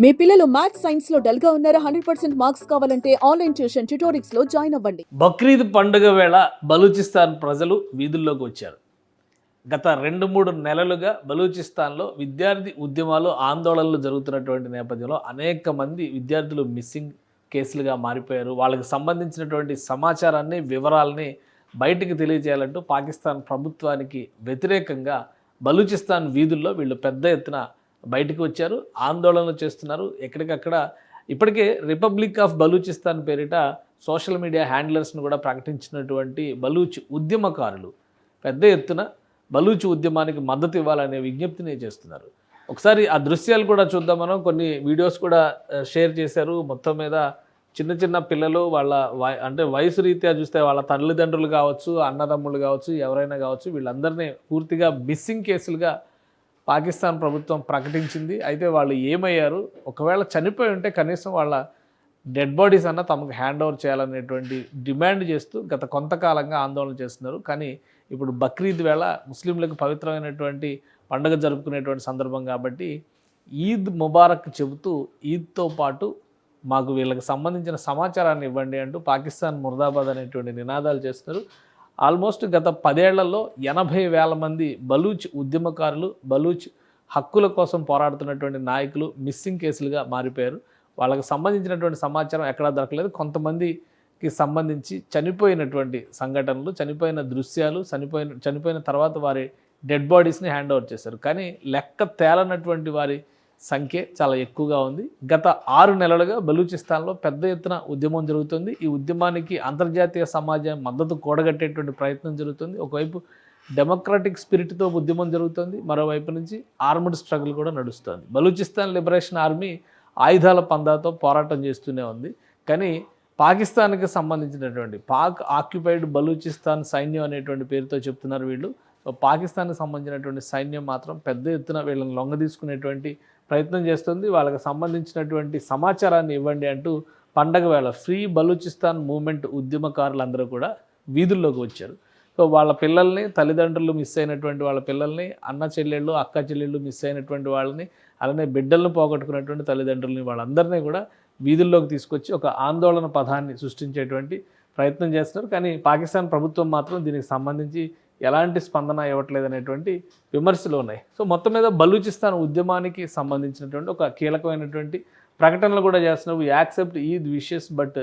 మీ పిల్లలు maths science లో dull గా ఉన్నారా? 100% మార్క్స్ కావాలంటే ఆన్లైన్ ట్యూషన్ ట్యుటోరిక్స్ లో జాయిన్ అవ్వండి. బక్రీద్ పండుగ వేళ బలూచిస్తాన్ ప్రజలు వీధుల్లోకి వచ్చారు. గత 2-3 నెలలుగా బలూచిస్తాన్లో విద్యార్థి ఉద్యమాలు ఆందోళనలు జరుగుతున్నటువంటి నేపథ్యంలో అనేక మంది విద్యార్థులు మిస్సింగ్ కేసులుగా మారిపోయారు. వాళ్ళకి సంబంధించినటువంటి సమాచారాన్ని వివరాలని బయటికి తెలియజేయాలంటూ పాకిస్తాన్ ప్రభుత్వానికి వ్యతిరేకంగా బలూచిస్తాన్ వీధుల్లో వీళ్ళు పెద్ద ఎత్తున బయటికి వచ్చారు, ఆందోళనలు చేస్తున్నారు. ఎక్కడికక్కడ ఇప్పటికే రిపబ్లిక్ ఆఫ్ బలూచిస్తాన్ పేరిట సోషల్ మీడియా హ్యాండ్లర్స్ను కూడా ప్రకటించినటువంటి బలూచ్ ఉద్యమకారులు పెద్ద ఎత్తున బలూచ్ ఉద్యమానికి మద్దతు ఇవ్వాలనే విజ్ఞప్తిని చేస్తున్నారు. ఒకసారి ఆ దృశ్యాలు కూడా చూద్దాం. మనం కొన్ని వీడియోస్ కూడా షేర్ చేశారు. మొత్తం మీద చిన్న చిన్న పిల్లలు వాళ్ళ అంటే వయసు రీత్యా చూస్తే వాళ్ళ తల్లిదండ్రులు కావచ్చు, అన్నదమ్ములు కావచ్చు, ఎవరైనా కావచ్చు, వీళ్ళందరినీ పూర్తిగా మిస్సింగ్ కేసులుగా పాకిస్తాన్ ప్రభుత్వం ప్రకటించింది. అయితే వాళ్ళు ఏమయ్యారు, ఒకవేళ చనిపోయి ఉంటే కనీసం వాళ్ళ డెడ్ బాడీస్ అన్న తమకు హ్యాండ్ ఓవర్ చేయాలనేటువంటి డిమాండ్ చేస్తూ గత కొంతకాలంగా ఆందోళన చేస్తున్నారు. కానీ ఇప్పుడు బక్రీద్ వేళ ముస్లింలకు పవిత్రమైనటువంటి పండుగ జరుపుకునేటువంటి సందర్భం కాబట్టి ఈద్ ముబారక్ చెబుతూ ఈద్తో పాటు మాకు వీళ్ళకి సంబంధించిన సమాచారాన్ని ఇవ్వండి అంటూ పాకిస్తాన్ ముర్దాబాద్ అనేటువంటి నినాదాలు చేస్తున్నారు. ఆల్మోస్ట్ గత 10 ఏళ్లలో 80,000 మంది బలూచ్ ఉద్యమకారులు, బలూచ్ హక్కుల కోసం పోరాడుతున్నటువంటి నాయకులు మిస్సింగ్ కేసులుగా మారిపోయారు. వాళ్ళకి సంబంధించినటువంటి సమాచారం ఎక్కడా దొరకలేదు. కొంతమందికి సంబంధించి చనిపోయినటువంటి సంఘటనలు, చనిపోయిన దృశ్యాలు, చనిపోయిన తర్వాత వారి డెడ్ బాడీస్ని హ్యాండ్ ఓవర్ చేశారు. కానీ లెక్క తేలనటువంటి వారి సంఖ్య చాలా ఎక్కువగా ఉంది. గత 6 నెలలుగా బలూచిస్తాన్లో పెద్ద ఎత్తున ఉద్యమం జరుగుతుంది. ఈ ఉద్యమానికి అంతర్జాతీయ సమాజం మద్దతు కూడగట్టేటువంటి ప్రయత్నం జరుగుతుంది. ఒకవైపు డెమోక్రాటిక్ స్పిరిట్తో ఉద్యమం జరుగుతుంది, మరోవైపు నుంచి ఆర్మ్డ్ స్ట్రగుల్ కూడా నడుస్తుంది. బలూచిస్తాన్ లిబరేషన్ ఆర్మీ ఆయుధాల పందాతో పోరాటం చేస్తూనే ఉంది. కానీ పాకిస్తాన్కి సంబంధించినటువంటి పాక్ ఆక్యుపైడ్ బలూచిస్తాన్ సైన్యం అనేటువంటి పేరుతో చెప్తున్నారు వీళ్ళు. సో పాకిస్తాన్కి సంబంధించినటువంటి సైన్యం మాత్రం పెద్ద ఎత్తున వీళ్ళని లొంగదీసుకునేటువంటి ప్రయత్నం చేస్తుంది. వాళ్ళకి సంబంధించినటువంటి సమాచారాన్ని ఇవ్వండి అంటూ పండగ వేళ ఫ్రీ బలూచిస్తాన్ మూవ్మెంట్ ఉద్యమకారులందరూ కూడా వీధుల్లోకి వచ్చారు. సో వాళ్ళ పిల్లల్ని, తల్లిదండ్రులు మిస్ అయినటువంటి వాళ్ళ పిల్లల్ని, అన్న చెల్లెళ్ళు, అక్క చెల్లెళ్ళు మిస్ అయినటువంటి వాళ్ళని, అలానే బిడ్డలను పోగొట్టుకున్నటువంటి తల్లిదండ్రులని, వాళ్ళందరినీ కూడా వీధుల్లోకి తీసుకొచ్చి ఒక ఆందోళన పదాన్ని సృష్టించేటువంటి ప్రయత్నం చేస్తున్నారు. కానీ పాకిస్తాన్ ప్రభుత్వం మాత్రం దీనికి సంబంధించి ఎలాంటి స్పందన ఇవ్వట్లేదు అనేటువంటి విమర్శలు ఉన్నాయి. సో మొత్తం మీద బలూచిస్తాన్ ఉద్యమానికి సంబంధించినటువంటి ఒక కీలకమైనటువంటి ప్రకటనలు కూడా చేస్తున్నారు. We accept Eid wishes but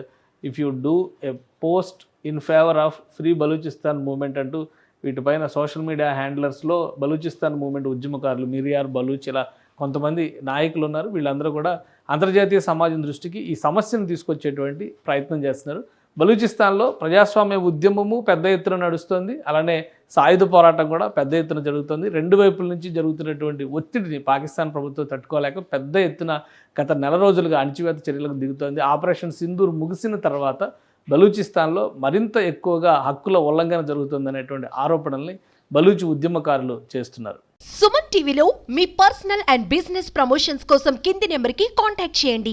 if you do a post in favour of free Balochistan movement అంటూ వీటిపైన సోషల్ మీడియా హ్యాండ్లర్స్లో బలూచిస్తాన్ మూవ్మెంట్ ఉద్యమకారులు, మిరియార్ బలూచ్, ఇలా కొంతమంది నాయకులు ఉన్నారు. వీళ్ళందరూ కూడా అంతర్జాతీయ సమాజం దృష్టికి ఈ సమస్యను తీసుకొచ్చేటువంటి ప్రయత్నం చేస్తున్నారు. బలూచిస్తాన్లో ప్రజాస్వామ్య ఉద్యమము పెద్ద ఎత్తున నడుస్తుంది, అలానే సాయుధ పోరాటం కూడా పెద్ద ఎత్తున జరుగుతుంది. రెండు వైపుల నుంచి జరుగుతున్నటువంటి ఒత్తిడిని పాకిస్తాన్ ప్రభుత్వం తట్టుకోలేక పెద్ద ఎత్తున గత నెల రోజులుగా అణచివేత చర్యలకు దిగుతోంది. ఆపరేషన్ సింధూర్ ముగిసిన తర్వాత బలూచిస్తాన్లో మరింత ఎక్కువగా హక్కుల ఉల్లంఘన జరుగుతుందనేటువంటి ఆరోపణల్ని బలూచ్ ఉద్యమకారులు చేస్తున్నారు. సుమన్ టీవీలో మీ పర్సనల్ అండ్ బిజినెస్ ప్రమోషన్స్ కోసం కింది నెంబర్కి కాంటాక్ట్ చేయండి.